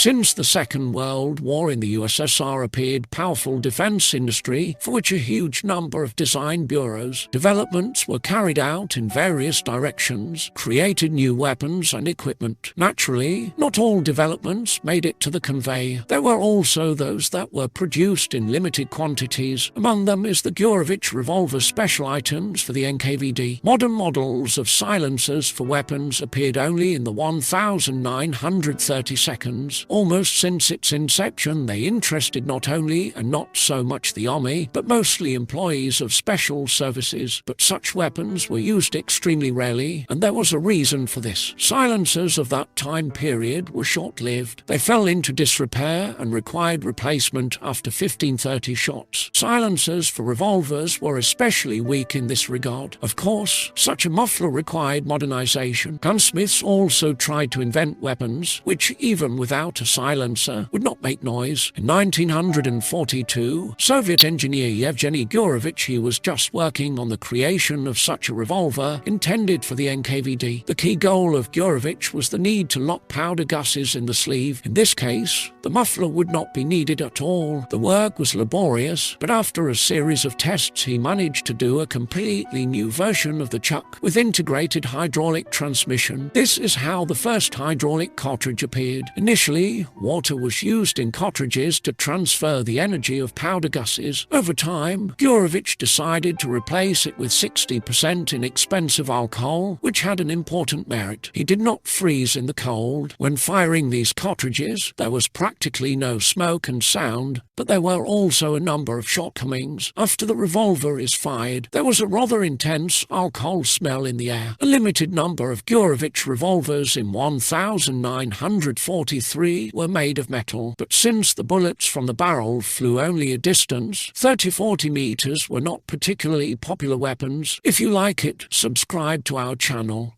Since the Second World War in the USSR appeared powerful defense industry for which a huge number of design bureaus. Developments were carried out in various directions, created new weapons and equipment. Naturally, not all developments made it to the conveyor. There were also those that were produced in limited quantities. Among them is the Gurevich revolver special items for the NKVD. Modern models of silencers for weapons appeared only in the 1932. Almost since its inception, they interested not only and not so much the army, but mostly employees of special services. But such weapons were used extremely rarely, and there was a reason for this. Silencers of that time period were short-lived. They fell into disrepair and required replacement after 15-30 shots. Silencers for revolvers were especially weak in this regard. Of course, such a muffler required modernization. Gunsmiths also tried to invent weapons which, even without a silencer, would not make noise. In 1942, Soviet engineer Yevgeny Gurevich, he was just working on the creation of such a revolver intended for the NKVD. The key goal of Gurevich was the need to lock powder gases in the sleeve. In this case, the muffler would not be needed at all. The work was laborious, but after a series of tests he managed to do a completely new version of the chuck with integrated hydraulic transmission. This is how the first hydraulic cartridge appeared. Initially, water was used in cartridges to transfer the energy of powder gases. Over time, Gurevich decided to replace it with 60% inexpensive alcohol, which had an important merit. He did not freeze in the cold. When firing these cartridges, there was practically no smoke and sound, but there were also a number of shortcomings. After the revolver is fired, there was a rather intense alcohol smell in the air. A limited number of Gurevich revolvers in 1943 were made of metal, but since the bullets from the barrel flew only a distance, 30-40 meters, were not particularly popular weapons. If you like it, subscribe to our channel.